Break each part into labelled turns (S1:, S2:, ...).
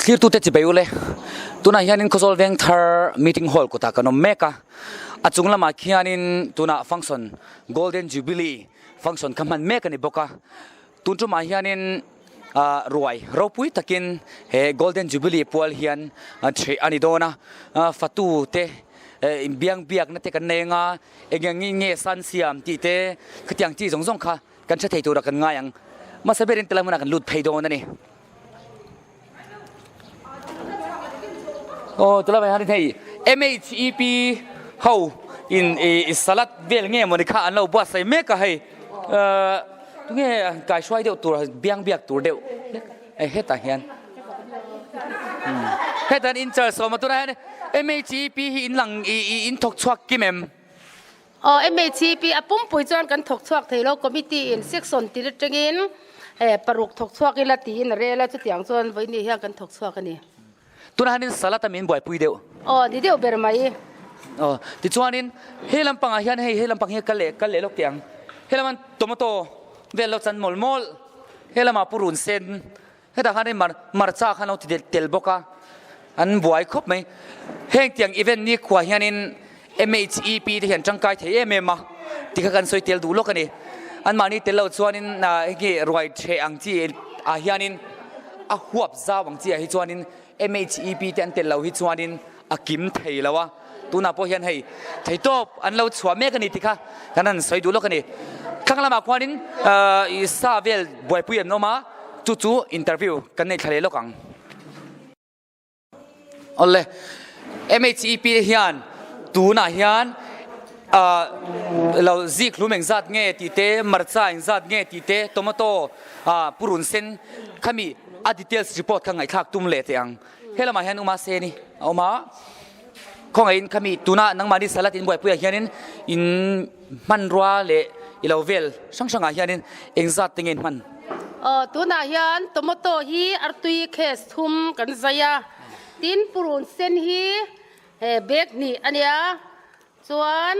S1: clear tu te chi bayu le tuna hianin Khawzawl vengthar meeting hall ko ta kanom meka achung lama khianin tuna function Golden Jubilee function kaman meka ni boka tuntu ma hianin Ruai ropui takin he Golden Jubilee pual hian thre ani dona fatu te biang biak na te kan nenga engangi nge san siam ti te khtiang chi zong zong kha kan cha thei tu ra kan nga yang ma saberin telamuna kan lut phei don ani oh tula bai harin hei MHEP how in salat vel nge moni kha an lo buatsai me ka hei tu nge kai swai deu tur biang biak tur deu heta hian hetan in char so ma tu ra MHEP hi in lang in thok chuak ki mem
S2: MHEP apum pui chon kan thok chuak theilo committee in section ti tengin paruk thok chuak ila ti in re la chu tiang chon voi ni hian kan thok chuak ani
S1: tuna hanin salata min boy pui deu
S2: di deu ber mai
S1: ti chuanin helam panga hian helam pang hi kale lok tiang helaman tomato vel lo chan mol mol helama purun sen heta hanin marcha khan lo ti tel boka an buai khop mai heng tiang event ni khwa hianin MHEP ti hian changkai thei ma ti kha kan soi tel du lokani an mani tel lo chuanin na hi roi the ang chi a hianin a huap zawang chi a hi chuanin MHEP te an tel lo hi chuanin a kim thei lawa tuna po hian hei thei top an lo chua me kani ti kha kanan soi du lokani khanglama khwanin I sa vel boy pui em no ma chu interview kan nei thale lokang olle MHEP hian tuna hian lo zik lumeng zat nge ti te marcha ing zat nge ti te tomato purun sen khami a details report kha ngai thak tum le te ang helama hian uma se ni oma khongain khami tuna nangmani salat in boy puya hianin in manrwa le ilovel sangsanga hianin eng zat tengin man
S2: tuna hian tomato hi artui khes thum kan zaya tin purun sen hi bek ni ania chuan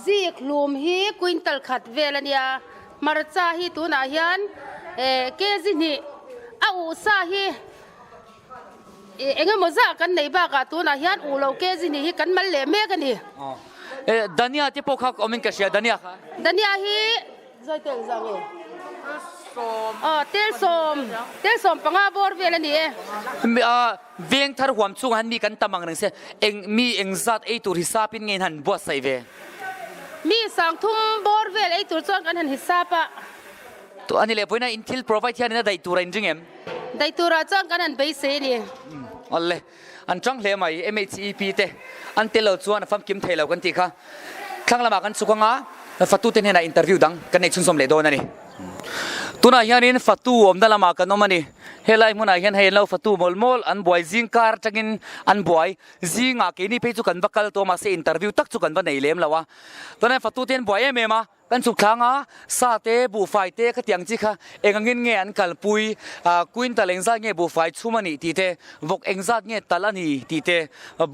S2: zik lum hi quintal khat vel ania marcha hi tuna hian kezi ni a u sa hi enga moza kan nei ba ka tuna hian u lo kezi ni hi kan mal le me kan ni
S1: dania ti pokha omin ka sia dania
S2: hi zai tel zange tel som panga bor vel ani
S1: vengthar huam chung han mi kan tamang nang se eng zat ei tur hisapin ngen han buatsai ve
S2: mi sang thum bor vel ei tur chon kan han hisapa
S1: to ani le poina intil provide hian na dai tur in jingem
S2: dai tura chon kan han bei se ni
S1: alle an chang hle mai MHEP te an telo chuan fam kim thailo kan ti kha thanglama kan chukanga fatu ten hena interview dang kan nei chungsom le don ani tuna hianin fatu omdalama kanomani helai muna hian hello fatu molmol an boy zingkar tagin an boy zinga ke ni pe chu kan bakal to ma se interview tak chu kan ba nei lem lawa tona fatu ten boy ma kan chu thanga sa te bu fai te ka tiang chi kha engangin nge an kal pui quintal engza nge bu fai chumani ti te vok engzat nge talani ti te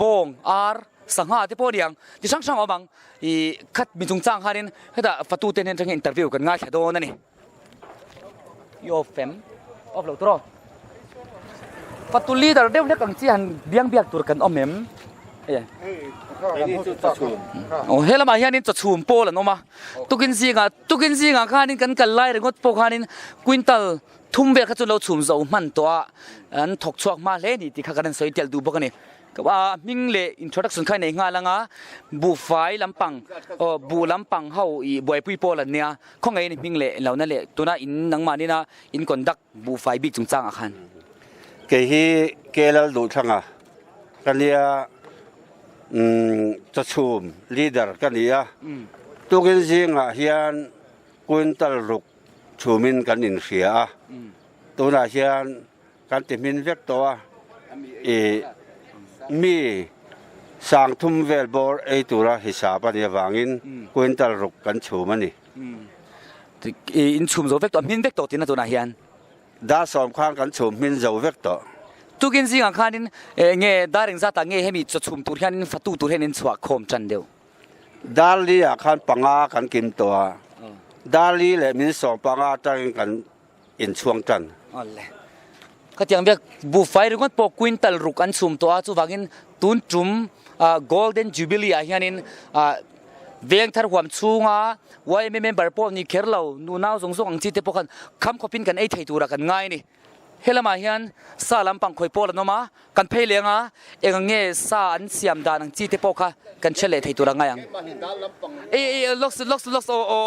S1: bong ar sangha te podiang ti sang obang I khat mi chung chang harin heta fatu ten hen tang interview kan nga khado na ni yo fem of lo tro fatu leader deu le kang chi han biang biak tur kan omem helama hianin chachum pol an oma tukin zinga khanin kan kal lai rengot po khanin quintal thum be kha chu lo chum zo man to an thok chuak ma le ni ti kha kan soi tel du bokani ming le introduction khai nei nga langa bu fai lampang bu lampang hau I boy pui pol an nia khongai ni ming le launa le tuna in nangmani na in conduct bu fai bi chung chang a khan
S3: ke hi kelal du thanga kania chachum leader kania tukin zinga hian quintal ruk chumin kan in ria tuna hian kan timin vek to mi sang thum vel bor ei tura hisaba ni wangin quintal ruk kan chumani
S1: in chum zo vek to min vek to tin na tuna hian
S3: da som khang kan chum min zo vek to
S1: tukin zinga khanin nge daring zata nge hemi chum tur hian fatu tur hen in chwa khom chan deu
S3: dali a khan panga kan kim to dali le min som panga tang kan in chuang chan
S1: alle ก็ยังเรียกบุฟไฟหรือว่าปกควินตัลรุกอันซุ่มตัวจู่ฟังอินตุนจุ่มGolden Jubilee อ่ะยันนินเวียงทารความชูงาว่าไม่เมมเบอร์พวกนี้เคร์เรานูน่าสงสารจีเตปกันคำขบินกันไอ้ไทยตัวกันง่ายนี่เฮลมาเฮียนซาลำปังคอยโปลนมากันเพลียงอ่ะเองเงี้ยซาอันเสียมดานังจีเตปค่ะกันเฉลยไทยตัวง่ายยังล็อกโอ้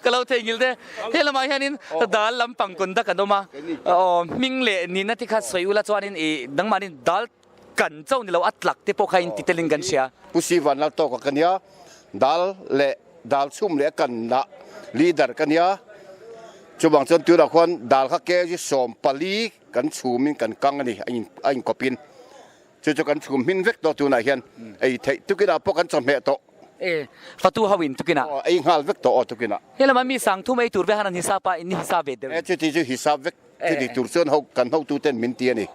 S1: ก็เราเทียงเลยเฮลมาเฮียนินดาลำปังคนตะกันมามิงเล่นี่นัดที่ข้าสวยอุลาจวนินดังมานินดาลกันเจ้านี่เราอัดหลักที่พวกเขาอินติเตลิงกันเชีย
S4: ผู้ชีวันเราโตกันเนี้ยดัลเละดัลซุ่มเละกันละลีดเดอร์กันเนี้ยช่วงบางส่วนตัวละคนดัลข้าแก่ที่สมปลีกันชูมินกันกังอันนี้ไอ้กบินช่วยกันชูมินเวกตัวตัวไหนเห็นไอ้ทุกินาพวกกันสมเหตุ
S1: ฟาตูฮาวินทุกินา
S4: ไอ้หัลเวกตัวทุกินา
S1: เฮลมันมีสังทุ่มไอ้ตัวเวหันฮิซาปะอินฮิซาเวดเด
S4: จุดที่ฮิซาเวกที่ตัวส่วนเขากันเขาตัวเต้นมินเตียนี่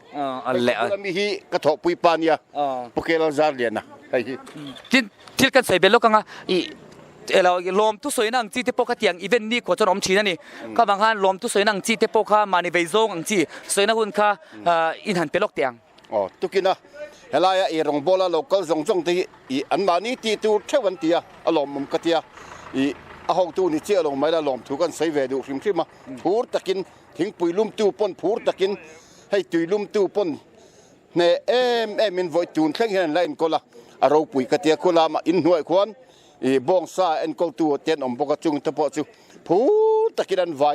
S4: แล้วมีฮีกระทบปุยปานียพวกเราจาร์เลียนะไอ้
S1: ที่กันใส่เบลล์กันอ่ะเราลมทุสวยนั่งจีเตปกติอย่างอีเวนต์นี้ขวดจนอมชีนั่นนี่ก็บางครั้งลมทุสวยนั่งจีเตปกมาในเวซงอังจีสวยนั่งคุณค่ะอินหันเปลกเตียง
S4: ทุกินะเฮลายรองบอลโลกจงที่อันมานี้ที่ตัวเทวันเตียอารมณ์มุมกตียอาหงตัวนี้เจ้าลงไม่ได้ลมถูกกันใส่เวดูฟิมขึ้นมาพูดตะกินทิ้งปุยลุ่มตู้ปนพูดตะกินให้ตุยลุ่มตู้ปนเนี่ยมินไว้จูนแข่งเห็นไรอินก็ละเราปุยกตียคนละมาอินหน่วยควันบองซาเอ็นก็ตัวเจนอมปกจุงตะปอจูพูดตะกินอันไว้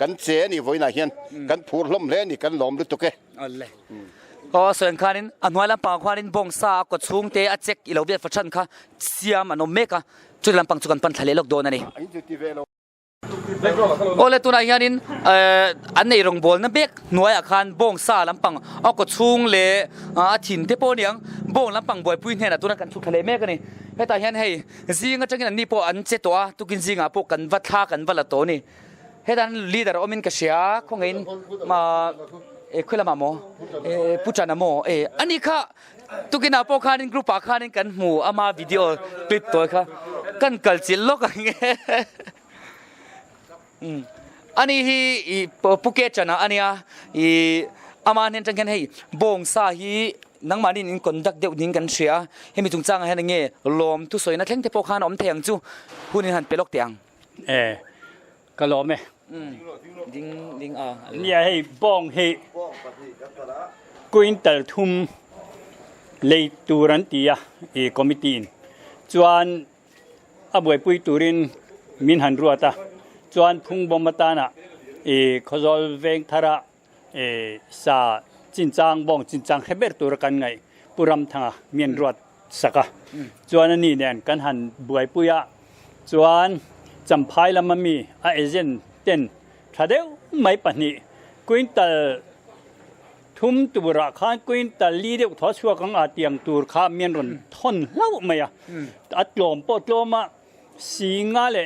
S4: กันเสียนี่ไว้ไหนเห็นกันพูดล้มเล่นนี่กันล้มด้วยตัวแก
S1: ก็ส่วนข้านินอันวันลำปางข้านินบองซากดซุงเตอเจ็กอีเราเบียดฟัชชันค่ะเสียมันอมเมกะจุดลำปางจุกันปันทะเลลกโดนนี่โอ้เลยตัวไหนยันินอันในโรงบอลนั่นเบกหน่วยอาคารบงซาลำปังเอากดชุงเละถิ่นเทปโปเนียงบงลำปังบ่อยพูดเนี่ยนะตัวนั้นกันชุกทะเลเมกันนี่ให้ตาเห็นให้ซิงก็จะกินอันนี้พออันเจตัวตุกินซิงอ่ะพวกกันวัดท่ากันวัดละตัวนี่ให้ตาลีดเดอร์อมินกษยาคงเห็นมาคุยละมาโมพูดจานะโมอันนี้ค่ะตุกินอาพวกข้านินกรุ๊ปอาคานินกันหมู่อามาวิดีโอคลิปตัวค่ะกันกัลจิลโลกอะไรเงี้ยอันนี้ฮีภูเก็ตจ้ะนะอันนี้อามาเนี่ยจังกันให้บงซาฮีนังมานี่นินคนดักเดียวนินกันเสียให้มีถุงจ้างให้นังเงี้ยลมทุสวยนะแข่งเทปขานอมเทียงจู่ผู้นินหันไปลกเตียง
S5: ก็ลมไหม
S1: ดิง
S5: เนี่ยให้บงให้กุอินเตอร์ทุ่มเลยตูรันตีอ่ะคอมมิตี้จวนอาบวยปุยตูรินมินหันรัวตาจวนพุ่งบอมตานะKhawzawl vengthar sa cincang bong cincang heber tur kan ngai puram thanga mian ruat saka chuan ani nen kan han buai puya chuan champhai lamami a agent ten thadeu mai pani quintal thum tura khan quintal li deu tho chua kang a tiang tur kha mian ron thon lau maya atlom potloma singa le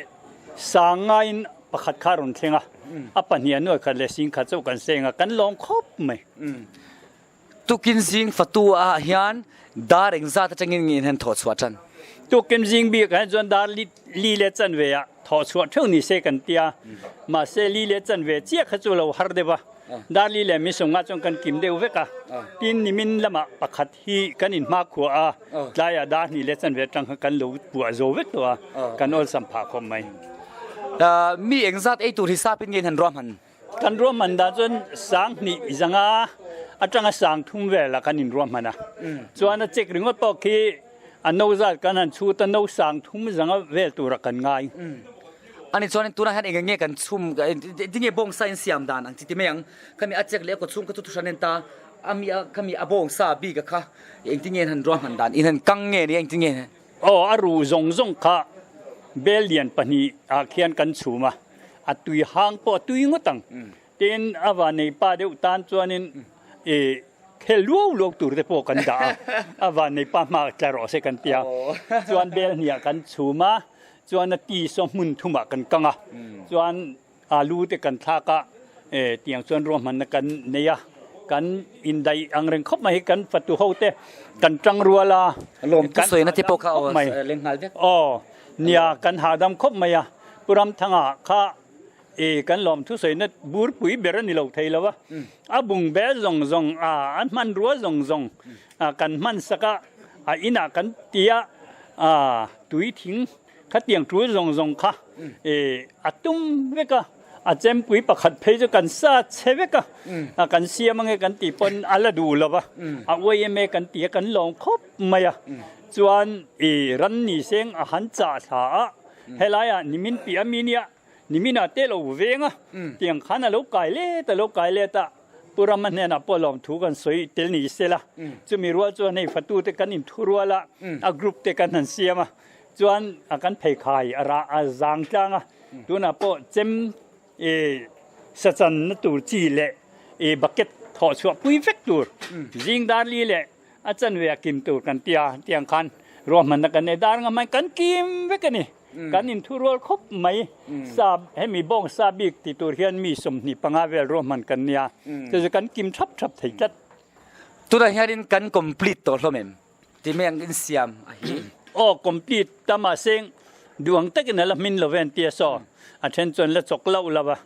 S5: sangain pakhat kharun thenga apan hian noi khat le sing khat chau kan senga kan lom khop mai
S1: tukin sing fatu a hian dareng za ta changin ngin han tho chwa chan
S5: tukin sing bi kan jon dar li le chan ve ya tho chwa theu ni se kan tia ma se li le chan ve chia kha chu lo har de ba dar li le mi songa chong kan kim deu ve ka tin ni min lama pakhat hi kan in ma khu a tlaya dar ni le chan ve tang kan lo pu zo ve to kan ol sam pha khom mai
S1: มีเองซัดไอ้ตัวที่ซาเป็นเงินหันรวมหัน
S5: กันรวมมันดาจนสังนี่จังอาจังสังทุ่มเวลากันอินรวมมันนะจวนเจ็กริงว่าปอกี้อันนู้จัดกันหันชูตันนู้สังทุ่มจังเวลตัวรักกันง่าย
S1: อันนี้จวนตัวนั้นเองเงี้ยกันชุ่มที่เงี้ยบงไซน์เสียมดานังจิตเมียงขมีอาเจ็กเลี้ยกชุ่มก็ทุกชันเนตาขมีอาบงซาบีกะค่ะเองที่เงี้ยหันรวมหันดานอินหันกังเงี้ยนี่เองที่เงี้ย
S5: อ๋ออารูจงค่ะเบลเลียนปนีอาเขียนกันสูมาอัตุยหางปอตุยงตังเต็นอาวาในป่าเดียวตานจวนินเคลัวลูกตูร์เตปกันดาอาวาในป่ามาจะรอเสกันเตียจวนเบลเนี่ยกันสูมาจวนตีสมุนทุมากันกังอ่ะจวนอาลูเตกันท่ากะเตียงจวนรวมมันกันเนี่ยกันอินไดอังเริงคบมาให้กันฟัตุเฮาเตกันจังรัวลา
S1: ลมสวยนะที่พวกเขาเล่นหาเด็ก
S5: อ๋อเนี่ยกันหาดำคบมาปุรำทางข้า กันลอมทุสอยนัดบูรปุ๋ยเบรนี่เราไทยแล้ววะบุงเบซงอันมันรัวซงกันมันสักอินากันเตียตุยทิ้งขัดเตียงรัวซงค่ะตุ้มเวกเจมปุ๋ยประคัดเพจกันซาเชเวกกันเสียมังกันตีปนอัลดูแล้ววะวัยเมกันเตียกันลองคบไม่จวนรันนี่เสียงหันจ่าสาเฮลายนิมินปีอามิเนียนิมินาเตโลเวงเตียงขันโลกายเลตโลกายเลตะปุรามันเนี่ยนะปลอมถูกันสวยเตลนี่เสละจะมีรัวจวนในฟัตูเตกันอินทุรัวละกรุ๊ปเตกันหันเสียมาจวนกันเพคายอาจางจังตัวน่ะปเจมสัจนตูจีเละบักเก็ตถอดชัวปุยเฟกตูจิงดาลีเละอาจารย์เวียกิมตูกันเตียงขันรวมมันกันในดาร์งมันกันกิมเวกันนี่กันอินทุรัวครบไหมทราบให้มีบ้องทราบอีกติตัวเฮียนมีสมนิปังอาเวลรวมมันกันเนี่ยจะกันกิมทับไทยจัด
S1: ตัวเฮียนกัน complete ตัวเราเองที่ไม่ยังเสียม
S5: complete ตามาเซงดวงตะกันละมินละเวนเตียซออาเช่นจนละจกเล่าละวะ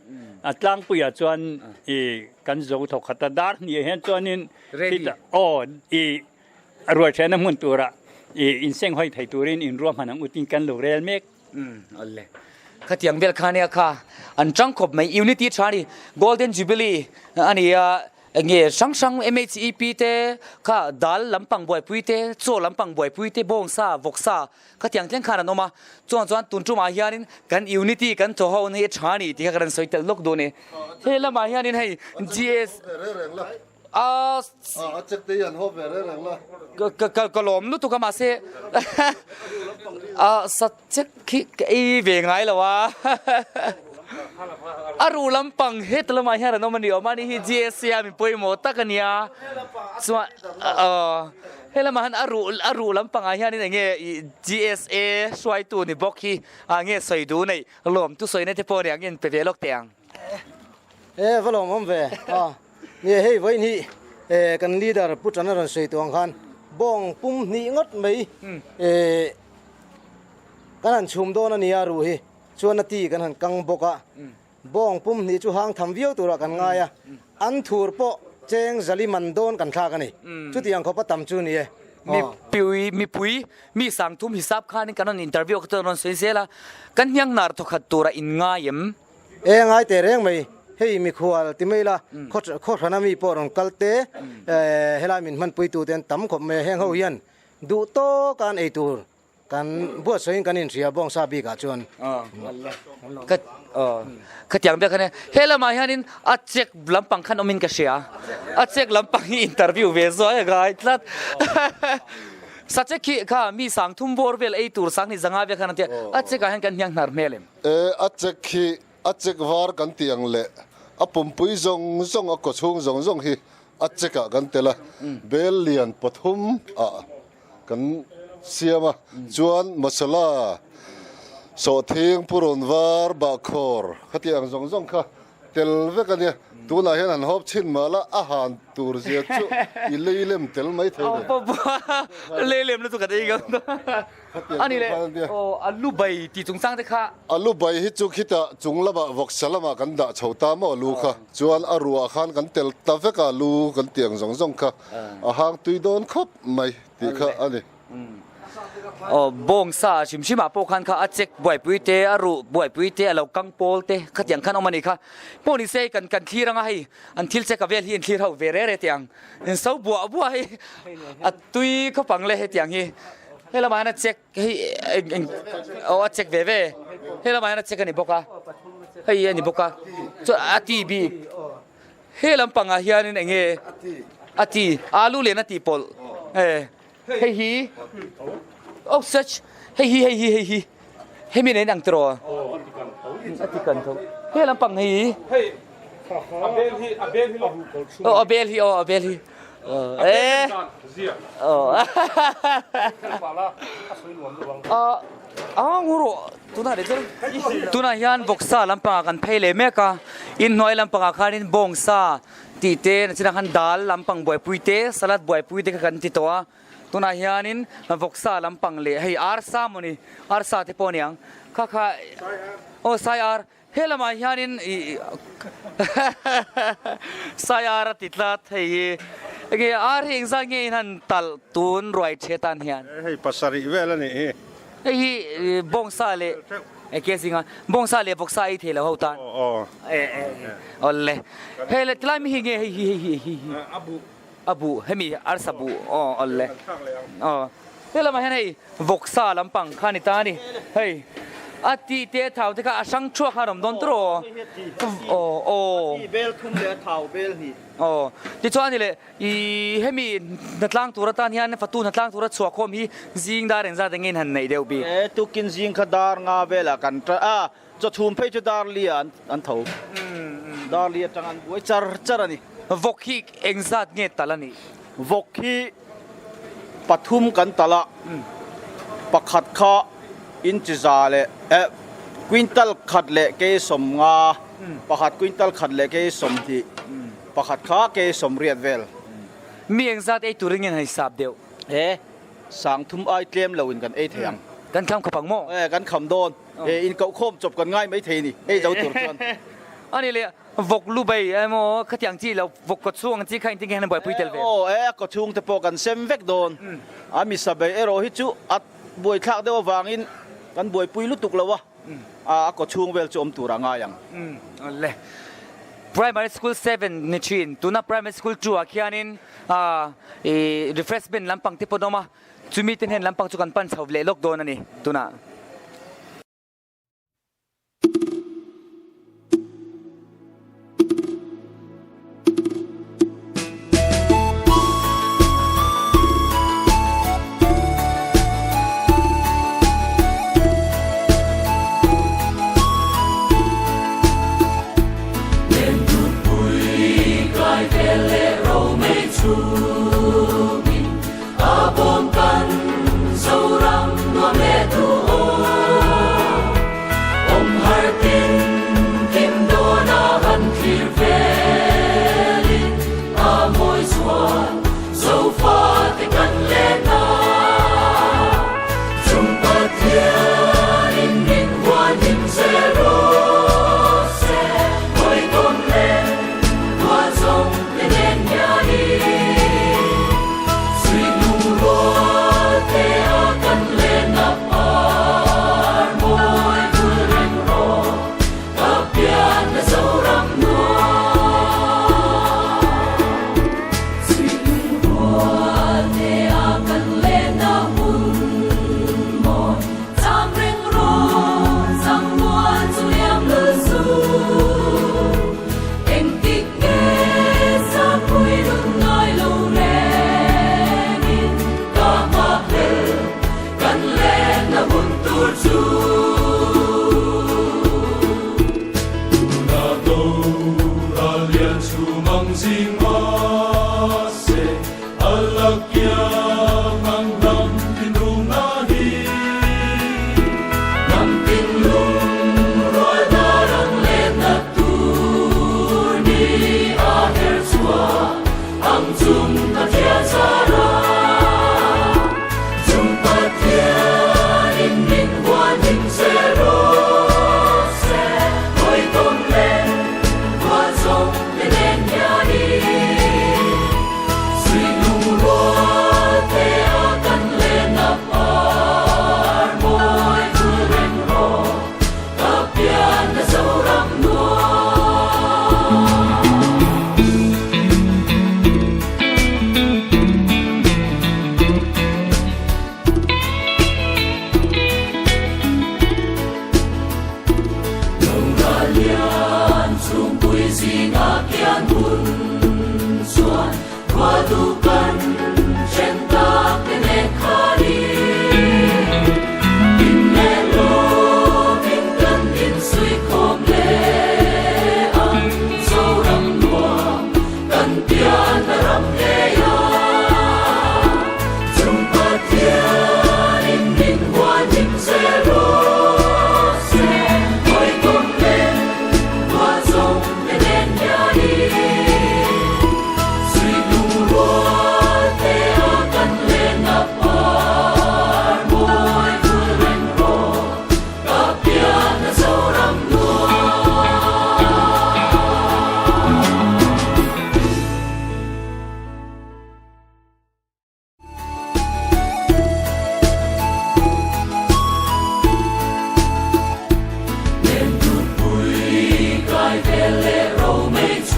S5: ตลางปุยจวนกันโจทกขัดดาร์นี่เห็นจวนนินที่รวยเชนมุนตัวระอินเซงห้อยไทยตัวรินอินรวมหันอุติกันลูกเรลเมก
S1: อันเล่ขัดยังเบลคาเนี่ยค่ะอันจังขบไม่ unity ชาดี golden jubilee อันนี้เงี้ยช่าง MHEP เต้ข้าดัลลำปังบวยปุยเต้โจลำปังบวยปุยเต้บงซาวกซาขัดยังเล่นขานันออกมาจวนตุนจุมาเฮียนินกัน unity กันโจฮาวนี่ชาดีที่กันสวยแต่ลูกดูนี่เฮ้ยละมาเฮียนินให้ GS
S6: จักรยานหัวเบรเรื่องละ
S1: ก็ล้มลุตุกมาเสสัจจะคิดเวงไงล่ะวะรู้ลำปังเฮ็ดละมาเฮียนน้องมันเดียวมานี่ฮี GS ยามีป่วยหมดตะกันเนี่ยส่วนเฮ้ยละมาหันรู้ลำปังเฮียนี่เงี้ย GSA ช่วยตัวนี่บอกฮีเงี้ยสวยดูนี่ล้มตุสวยในเทปโปเนี่ยเงี้ยไปเวลกเตียง
S6: ฝรั่งมันเวเนี่ยเฮ้ยไว้นี่กันลีดาร์พุทธนารันสวยตัวขันบ้องปุ่มนี่งดไหมกันหันชุมโดนนี่รู้เฮชวนนาทีกันหันกังบกะบ้องปุ่มนี่จูหางทำวิวตัวละกันง่ายอันถูร์ปะเจงจลิมันโดนกันท่ากันนี่จุดยังเขาปะตำจูนี่
S1: มีปุยมีสังทุมฮิซับข้านี่กันนั่นอินเตอร์วิวก็ตัวนั้นสวยเสียละกันยังนาร์ทุกขัดตัวอินง่ายม
S6: ง่ายแต่เร่งไหมเฮ้ยมีขวดที่ไม่ละโคตรนามีปอร์นกัลเตเฮลามินมันปุยตัวเต็นตั้มขบเมแห้งเขาเฮียนดูโตกันไอตัวกันบวชสวยกันอินเสียบ้องซาบีกัจจวน
S1: ก็อย่างเดียวกันเนี่ยเฮลมาเฮียนินอัดเช็คลำปังขันอมินกเชียอัดเช็คลำปังอินเตอร์วิวเวสวยกันลัดสัจจะขี้ข้ามีสังทุ่มบอร์เวลไอตัวสังนี่จังอาเวกันนั่นเถอะอัดเช็คกันยังนาร์เมลม
S7: อัดเช็คขี้อัดเช็ควาร์กันเตียงเละปุ่มปุยซงก็ช่วงซงฮีอัดเช็คกันเตละเบลเลียนปฐุมกันเสียมาจวนมัสลาโสทิ้งปุรนวาร์บาคอร์ขัดยังซงค่ะเตลเวกันเนี่ยตัวไหนเห็นหอบชินมาละอาหารตัวเสียจุอิเลเลมเตลไม่เท่า
S1: เลเลมแล้วตัวกันอีกอันนี้เลยอัลลูใบที่จุงสร้างได้ค่ะ
S7: อัลลูใบฮิจุคิตะจุงละบะวกสลามากันดะชาวตามอลูค่ะจวนอารัวขันกันเตลตาเวกาลูกันเตียงซงค่ะอาหารตุยโดนครบไม่ตีค่ะอันนี้
S1: บงซาชิมาโปคันค่ะอัดเจ็กบวยปุยเตอรุบวยปุยเตอเรากังโปลเตขัดยังขันออกมานี่ค่ะพวกนี้เซกันทีรังไห้อันทิลเซกเวลฮีนทีเราเวเรเรตียงอันเสาบัวให้อัดตุยเขาปังเลยให้ตียงฮีเฮ้ยเรามาอันเจ็กให้อัดเจ็กเวเฮ้ยเรามาอันเจ็กกันนี่บอกค่ะเฮ้ยอันนี่บอกค่ะจะอัดตีบีเฮ้ยลำปังเฮียนี่เงี้ยอัดตีอาลูเลนอัดตีโปลเฮ้ยฮีโอ้สัชเฮ้ยมีในหนังตัวอธิกันเขาเฮ้ยลำปังเฮ้ยอาเบลฮีงูรู้ตัวนั้นเด็ดตัวนั้นยันบกซาลำปังกันเพลเมกาอินน้อยลำปังอาคารินบงซาตีเตนสินักขันดัลลำปังบวยปุยเตสลัดบวยปุยเตกันติตัวตัวนั้นยันินวกซาลำปังเล่ให้อาร์ซามุนีอาร์ซาที่ปอนียงข้าโอ้ไซอาร์ hela ma hianin sayara titla thei ge ar hing za nge han tal tun roi chetan hian
S3: hei pasari vela ni
S1: hi bongsa le ke singa bongsa le boksa I thela hotan olle hele tlami hi nge hi abu hemi arsabu olle hela ma hian hei boksa lampang khani ta ni hei ati te thau te ka asang chua kharom don tro
S8: bel thum le thau bel hi
S1: ti chuan ni le I hemi natlang tura tan hian fatu natlang tura chua khom hi jing dar en za dengin han nei deu bi
S8: tu kin jing khadar nga bela kan tra cho thum phei chu dar lian an thau dar lia changan boi char ani
S1: vok hi engzat nge talani
S8: vok hi pathum kan tala pakhat kha in chizale quintal khat le ke som nga pakhat quintal khat le ke som thi pakhat kha ke som riat vel
S1: mi engzat ei turing en hisab deu
S8: sang thum ai tlem lawin kan ei thang
S1: kan kham khapang mo
S8: kan kham don in kau khom chop kan ngai mai thei ni ei zo tur chuan
S1: ani le vok lu bai mo khatiang chi lo vok ko chuang chi khain ting hen boy puitel ve
S8: ko chung te po kan sem vek don ami sabai ero hi chu at boi thak dewa wangin kan boi pui lu tuk lawa ko chung vel chom tura nga yang
S1: le primary school 7 ni chin tuna primary school 2 akianin refreshment lampang te podoma chumi ten hen lampang chu kan pan chhau le lok don ani tuna
S9: Hãy subscribe cho kênh Ghiền Mì Gõ để không bỏ lỡ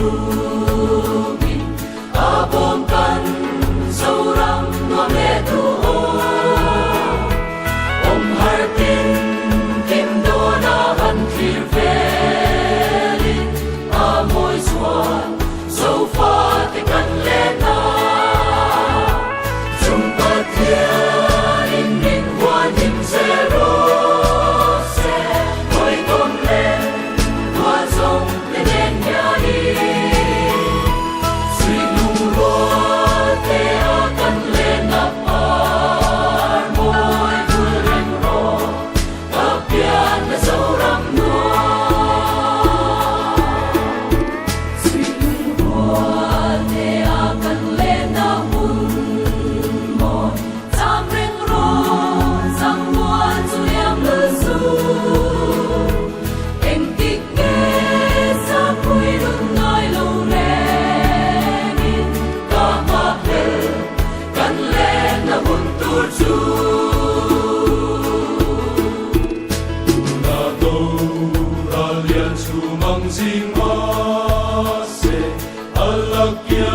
S9: sumin abom kan zoram nuam le tu o om hartin kim do na han thir velin amoi suan zo fa te kan le na zum patia in rin huan in zero se moi tom len hua zong le nen ya ni sui lung ro te a kan le na par moi vui ren ro ta pian na zo ram no sui lung ro te a kan le na hun moi tam ren ro sang muan zu yam le zu em tik nghe sa pui lung nói lâu ren in ta ma he kan le na hun tur chu
S10: na do ra lian chu mang jing ma se alakya